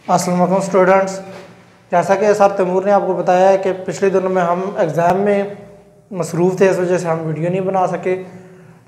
अस्सलाम वालेकुम स्टूडेंट्स। जैसा कि सर तैमूर ने आपको बताया है कि पिछले दिनों में हम एग्ज़ाम में मसरूफ़ थे, इस वजह से हम वीडियो नहीं बना सके।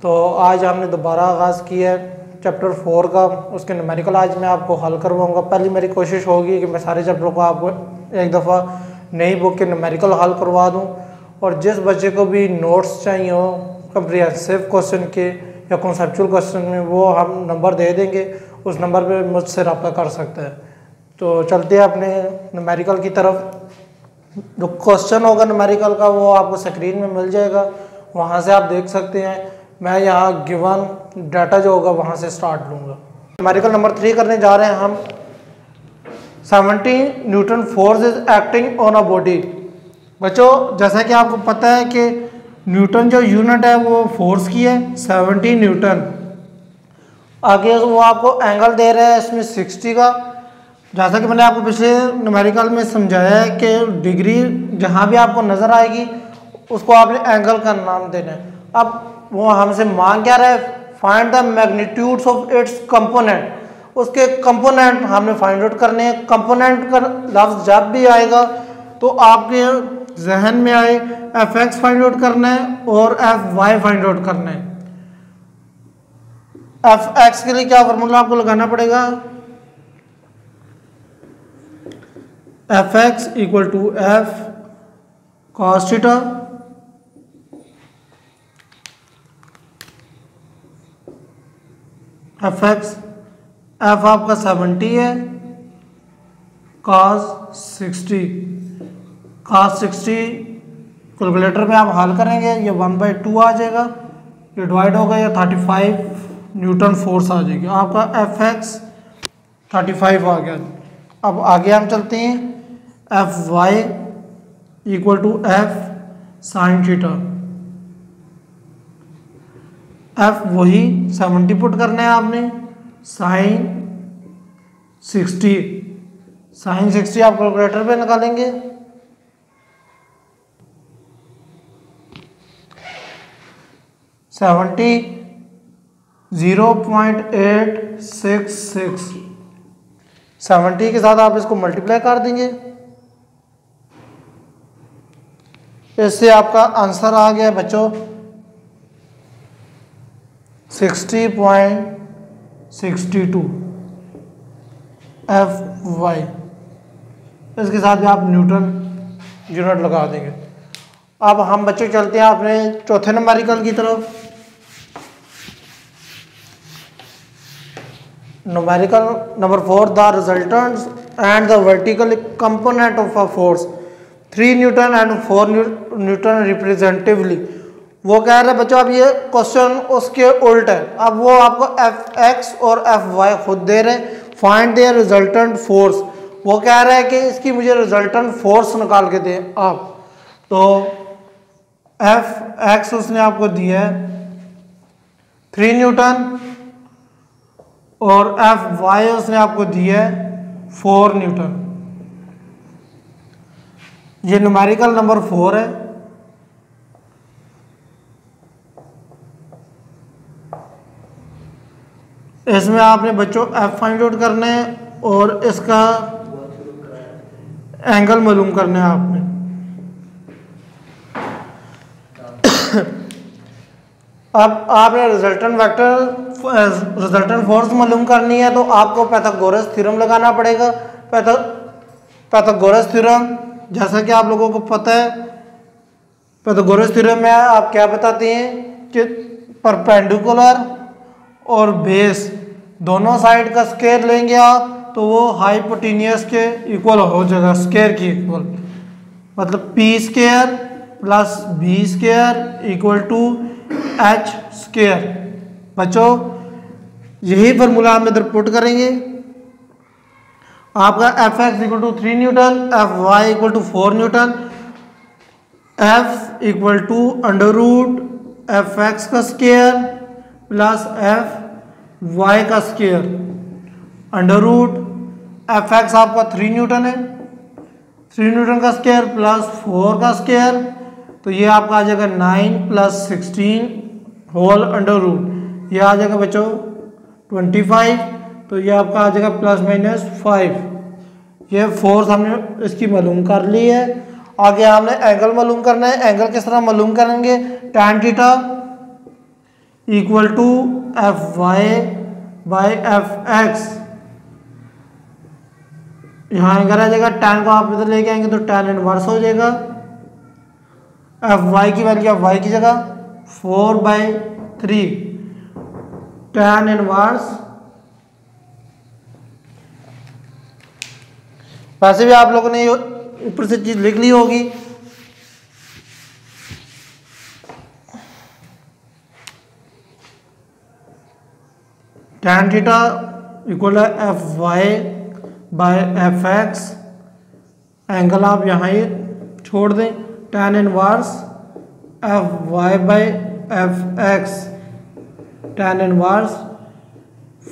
तो आज हमने दोबारा आगाज़ किया है चैप्टर 4 का। उसके न्यूमेरिकल आज मैं आपको हल करवाऊँगा। पहली मेरी कोशिश होगी कि मैं सारे चैप्टरों को आपको एक दफ़ा नई बुक के न्यूमेरिकल हल करवा दूँ, और जिस बच्चे को भी नोट्स चाहिए हो कम्प्रिहेंसिव क्वेश्चन के या कॉन्सेप्चुअल क्वेश्चन में, वो हम नंबर दे देंगे, उस नंबर पे मुझसे रब्ता कर सकता है। तो चलते हैं अपने न्यूमेरिकल की तरफ। जो क्वेश्चन होगा न्यूमेरिकल का वो आपको स्क्रीन में मिल जाएगा, वहाँ से आप देख सकते हैं। मैं यहाँ गिवन डाटा जो होगा वहाँ से स्टार्ट लूँगा। न्यूमेरिकल नंबर 3 करने जा रहे हैं हम। 70 Newton force is acting on a body. बच्चों, जैसा कि आपको पता है कि न्यूटन जो यूनिट है वो फोर्स की है, 70 न्यूटन। आगे वो आपको एंगल दे रहा है इसमें 60 का। जैसा कि मैंने आपको पिछले न्यूमेरिकल में समझाया है कि डिग्री जहाँ भी आपको नज़र आएगी उसको आपने एंगल का नाम देना है। अब वो हमसे मांग क्या रहा है, find the magnitudes of its component. उसके कंपोनेंट हमने फाइंड आउट करने हैं। कंपोनेंट का लफ्ज़ जब भी आएगा तो आपके जहन में आए Fx फाइंड आउट करना है और Fy फाइंड आउट करना है। Fx के लिए क्या फॉर्मूला आपको लगाना पड़ेगा, Fx equal to F cos theta Fx, F आपका 70 है, cos 60 कैलकुलेटर में आप हल करेंगे, ये 1/2 आ जाएगा, ये डिवाइड होगा, ये 35 न्यूटन फोर्स आ जाएगी। आपका Fx 35 आ गया। अब आगे हम चलते हैं। Fy equal to F sine theta. F वही 70 पुट करना है आपने, साइन 60 आप कैलकुलेटर पे निकालेंगे। सेवेंटी 0.866 70 के साथ आप इसको मल्टीप्लाई कर देंगे, इससे आपका आंसर आ गया बच्चों 60.62 Fy। इसके साथ भी आप न्यूटन यूनिट लगा देंगे। अब हम बच्चों चलते हैं अपने चौथे न्यूमेरिकल की तरफ। Numerical number 4, the resultants and the vertical component of a force 3 newton and 4 newton रिप्रेजेंटिवली। वो कह रहे हैं बच्चों, अब ये क्वेश्चन उसके उल्ट है। अब वो आपको Fx और Fy खुद दे रहे हैं, फाइंड देयर रिजल्टेंट फोर्स। वो कह रहे हैं कि इसकी मुझे रिजल्टेंट फोर्स निकाल के दें आप। तो Fx उसने आपको दिया है 3 न्यूटन और Fy उसने आपको दिया है 4 न्यूटन। ये न्यूमेरिकल नंबर 4 है। इसमें आपने बच्चों F फाइंड आउट करना है और इसका एंगल मालूम करना है आपने। अब आपने रिजल्टेंट फोर्स मालूम करनी है तो आपको पाइथागोरस थ्योरम लगाना पड़ेगा। पाइथागोरस थ्योरम जैसा कि आप लोगों को पता है, पाइथागोरस थ्योरम में आप क्या बताते हैं कि परपेंडिकुलर और बेस दोनों साइड का स्क्वायर लेंगे आप तो वो हाइपोटेन्यूस के इक्वल हो जाएगा, स्क्वायर की इक्वल। मतलब p square plus b square equal to h square. बच्चों, यही फार्मूला हम इधर पुट करेंगे। आपका Fx equal to 3 newton, Fy equal to 4 newton, F equal to under root Fx का स्क्वायर प्लस Fy का स्क्वायर अंडर रूट Fx आपका 3 Newton है, 3 न्यूटन का स्क्वायर प्लस 4 का स्क्वायर, तो ये आपका आ जाएगा 9 प्लस 16 होल अंडर रूट। ये आ जाएगा बच्चों 25, तो ये आपका आ जाएगा ±5। ये फोर्स हमने इसकी मालूम कर ली है। आगे हमने एंगल मालूम करना है। एंगल किस तरह मालूम करेंगे? tan theta equal to f y by f x. यहाँ एंगल आ जाएगा, tan को आप इधर लेके आएंगे तो tan इनवर्स हो जाएगा। एफ वाई की वैल्यू एफ वाई की जगह 4/3 tan इनवर्स। वैसे भी आप लोगों ने ऊपर से चीज लिख ली होगी। tan theta equal f y by f x. Angle आप यहाँ ही छोड़ दें, tan inverse f y by f x, tan inverse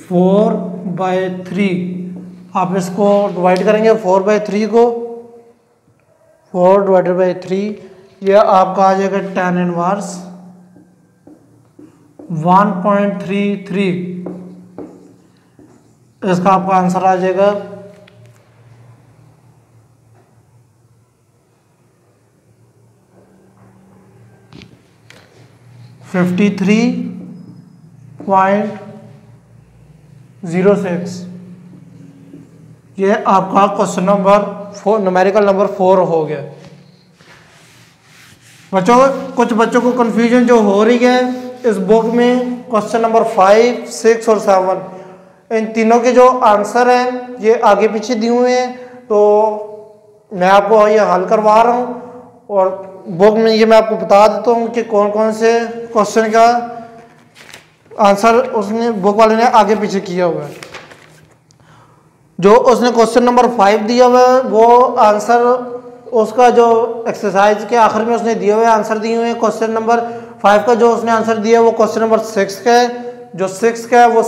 4/3। आप इसको डिवाइड करेंगे 4/3 को, 4/3 ये आपका आ जाएगा tan इनवर्स 1.33। इसका आपका आंसर आ जाएगा 53.06। ये आपका क्वेश्चन नंबर 4, न्यूमेरिकल नंबर 4 हो गया। बच्चों, कुछ बच्चों को कंफ्यूजन जो हो रही है इस बुक में, क्वेश्चन नंबर 5, 6 और 7 इन तीनों के जो आंसर हैं ये आगे पीछे दिए हुए हैं, तो मैं आपको ये हल करवा रहा हूँ। और बुक में ये मैं आपको बता देता हूँ कि कौन कौन से क्वेश्चन का आंसर उसने बुक वाले ने आगे पीछे किया हुआ है। जो उसने क्वेश्चन नंबर 5 दिया हुआ है वो आंसर उसका जो एक्सरसाइज के आखिर में उसने दिए हुए आंसर दिए हुए हैं। क्वेश्चन नंबर 5 का जो उसने आंसर दिया है वो क्वेश्चन नंबर 6 का है। जो 6 का है वो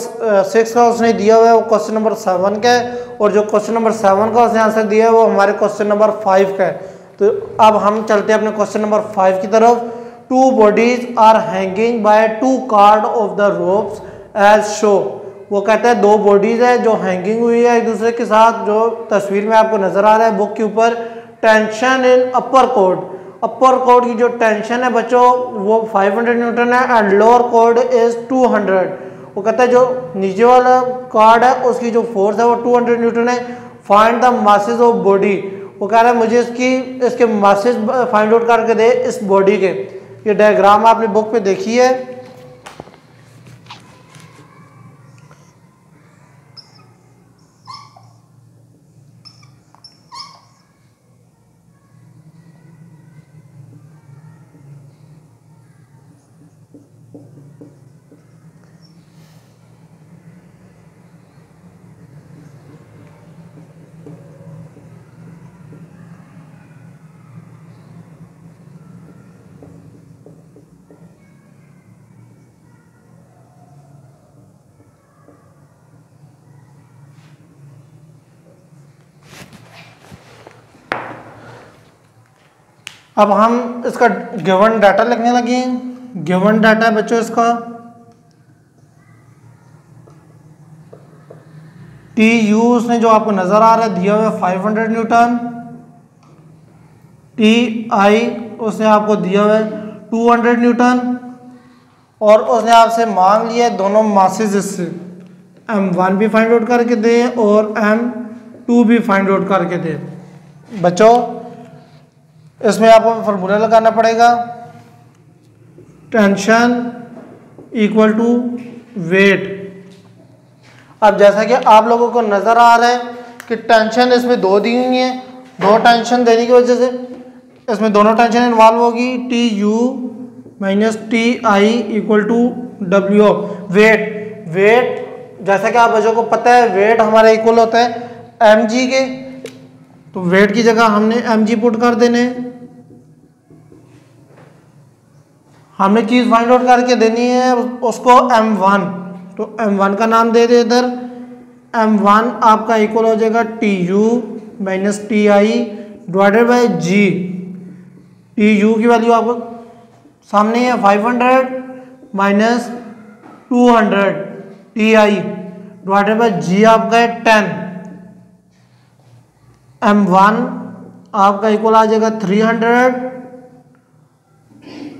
6 का उसने दिया हुआ है वो क्वेश्चन नंबर 7 का है। और जो क्वेश्चन नंबर 7 का उसने आंसर दिया है वो हमारे क्वेश्चन नंबर 5 का है। तो अब हम चलते हैं अपने क्वेश्चन नंबर 5 की तरफ। 2 bodies are hanging by 2 cord of the ropes as show. वो कहता है 2 बॉडीज है जो हैंगिंग हुई है एक दूसरे के साथ, जो तस्वीर में आपको नजर आ रहा है बुक के ऊपर। Tension in upper code, upper code की जो टेंशन है बच्चों वो 500 न्यूटन है एंड लोअर कोड इज 200। वो कहता है जो नीचे वाला कार्ड है उसकी जो फोर्स है वो 200 न्यूटन है। Find the masses of body. वो कह रहा है मुझे इसके मासेस फाइंड आउट करके दे इस बॉडी के। ये डायग्राम आपने बुक पे देखी है। अब हम इसका गिवन डाटा लिखने लगे हैं। गिवन डाटा है बच्चों इसका टी यू उसने जो आपको नजर आ रहा है दिया हुआ है 500 न्यूटन। टी आई उसने आपको दिया हुआ है 200 न्यूटन। और उसने आपसे मांग लिया है दोनों मासेस इससे, M1 भी फाइंड आउट करके दे और M2 भी फाइंड आउट करके दे। बच्चों इसमें आपको फॉर्मूला लगाना पड़ेगा। Tension equal to weight. अब जैसा कि आप लोगों को नजर आ रहा है कि टेंशन इसमें 2 दी हुई है। 2 टेंशन देने की वजह से इसमें दोनों टेंशन इन्वॉल्व होगी। T you minus T i equal to डब्ल्यू। वेट, वेट जैसा कि आप बच्चों को पता है वेट हमारा इक्वल होता है एम जी के। तो वेट की जगह हमने एम जी पुट कर देने। हमने चीज फाइंड आउट करके देनी है उसको M1। तो M1 का नाम दे दे इधर। M1 आपका इक्वल हो जाएगा T you minus T I divided by G. T U की वैल्यू आपको सामने है 500 minus 200 T I divided by G आपका है 10। M1 आपका इक्वल आ जाएगा 300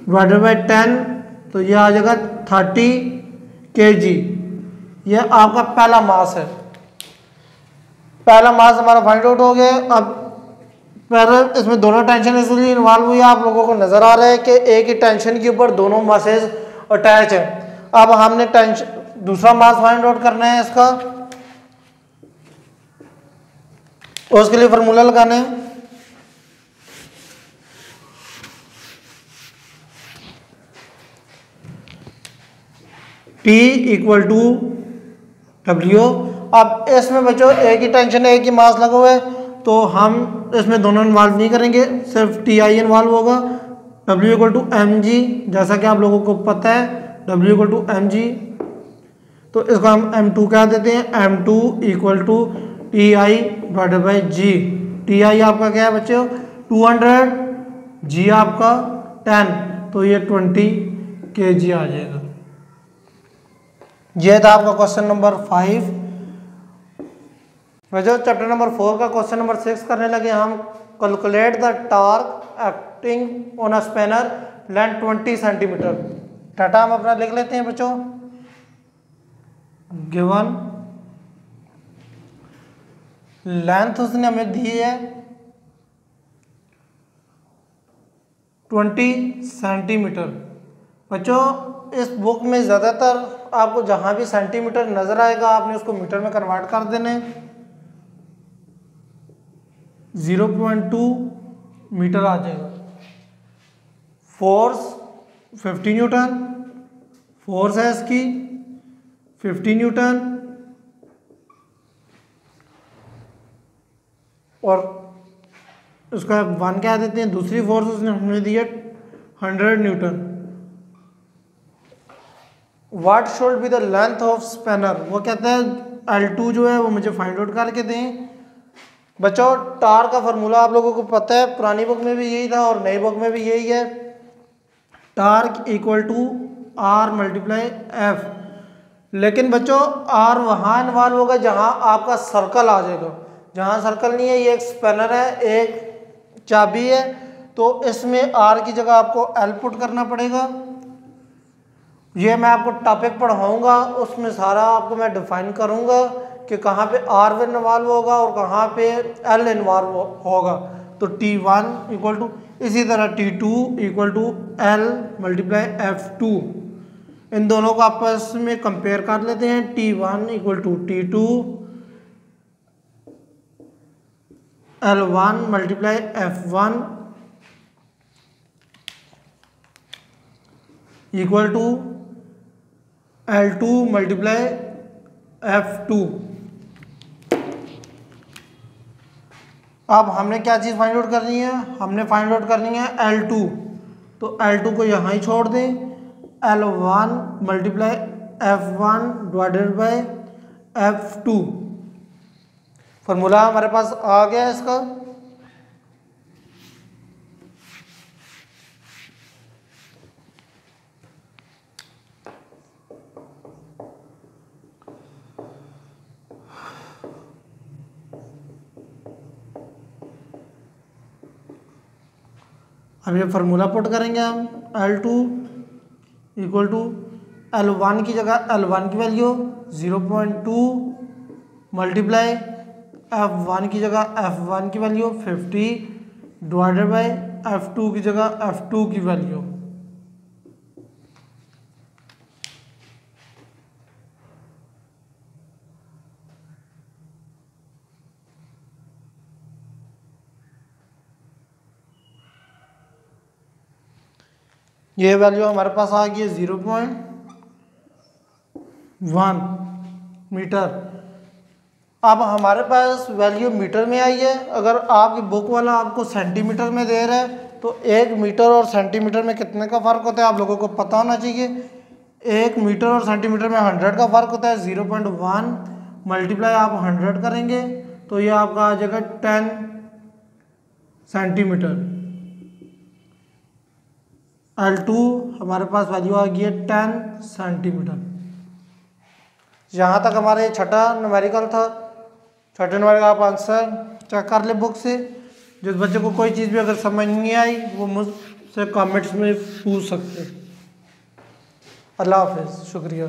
डिवाइडेड बाई 10, तो ये आ जाएगा 30 kg। ये आपका पहला मास है। पहला मास हमारा फाइंड आउट हो गया। अब पहले इसमें दोनों टेंशन इसलिए इन्वॉल्व हुई है, आप लोगों को नजर आ रहा है कि एक ही टेंशन के ऊपर दोनों मासेस अटैच है। अब हमने टेंशन दूसरा मास फाइंड आउट करना है इसका, उसके लिए फार्मूला लगाना है। T equal to W। अब इसमें बच्चों एक ही टेंशन है, एक ही मास लगा हुआ है, तो हम इसमें दोनों इन्वॉल्व नहीं करेंगे, सिर्फ Ti इन्वॉल्व होगा। W इक्वल टू mg, जैसा कि आप लोगों को पता है W इक्वल टू mg, तो इसको हम m2 कह देते हैं। m2 equal to Ti divided by g। Ti आपका क्या है बच्चों 200, g आपका 10, तो ये 20 kg आ जाएगा। ये था आपका क्वेश्चन नंबर 5। जो चैप्टर नंबर 4 का क्वेश्चन नंबर 6 करने लगे हम। Calculate the torque acting on a spanner length 20 centimetre. Data हम अपना लिख लेते हैं बच्चों। गिवन लेंथ उसने हमें दी है 20 सेंटीमीटर। बच्चों इस बुक में ज़्यादातर आपको जहाँ भी सेंटीमीटर नज़र आएगा आपने उसको मीटर में कन्वर्ट कर देना है। 0.2 मीटर आ जाएगा। फोर्स 50 न्यूटन, फोर्स है इसकी 50 न्यूटन, और उसका 1 क्या देते हैं। दूसरी फोर्स उसने हमें दी है 100 Newton. What should be the length of spanner, वो कहते हैं L2 जो है वो मुझे फाइंड आउट करके दें। बच्चों टार का फार्मूला आप लोगों को पता है, पुरानी बुक में भी यही था और नई बुक में भी यही है। Torque equal to R multiply F। लेकिन बच्चों R वहाँ इन्वॉल्व होगा जहाँ आपका सर्कल आ जाएगा। जहाँ सर्कल नहीं है, ये एक स्पैनर है, एक चाबी है, तो इसमें R की जगह आपको L पुट करना पड़ेगा। ये मैं आपको टॉपिक पढ़ाऊंगा, उसमें सारा आपको मैं डिफाइन करूंगा कि कहाँ पे R इन्वॉल्व होगा और कहाँ पे L इन्वॉल्व होगा। तो T1 इक्वल टू, इसी तरह T2 equal to L multiply F2। इन दोनों को आपस में कंपेयर कर लेते हैं। T1 equal to T2 L1 multiply F1 equal to L2 multiply F2। अब हमने क्या चीज़ फाइंड आउट करनी है, हमने फाइंड आउट करनी है L2। तो L2 को यहाँ ही छोड़ दें। L1 multiply F1 divided by F2। Formula हमारे पास आ गया इसका। अब ये फार्मूला पुट करेंगे हम। L2 इक्वल टू L1 की जगह L1 की वैल्यू 0.2 मल्टीप्लाई F1 की जगह F1 की वैल्यू 50 डिवाइडेड बाई F2 की जगह F2 की वैल्यू। ये वैल्यू हमारे पास आ गई है 0.1 मीटर। अब हमारे पास वैल्यू मीटर में आई है। अगर आपकी बुक वाला आपको सेंटीमीटर में दे रहा है तो 1 मीटर और सेंटीमीटर में कितने का फ़र्क होता है आप लोगों को पता होना चाहिए। 1 मीटर और सेंटीमीटर में 100 का फ़र्क होता है। 0.1 मल्टीप्लाई आप 100 करेंगे तो ये आपका आ जाएगा 10 सेंटीमीटर। L2 हमारे पास वैल्यू आ गई है 10 सेंटीमीटर। यहाँ तक हमारा ये छठा न्यूमेरिकल था। छठे नंबर का आप आंसर चेक कर ले बुक से। जिस बच्चे को कोई चीज़ भी अगर समझ नहीं आई वो मुझसे कमेंट्स में पूछ सकते। अल्लाह हाफिज़, शुक्रिया।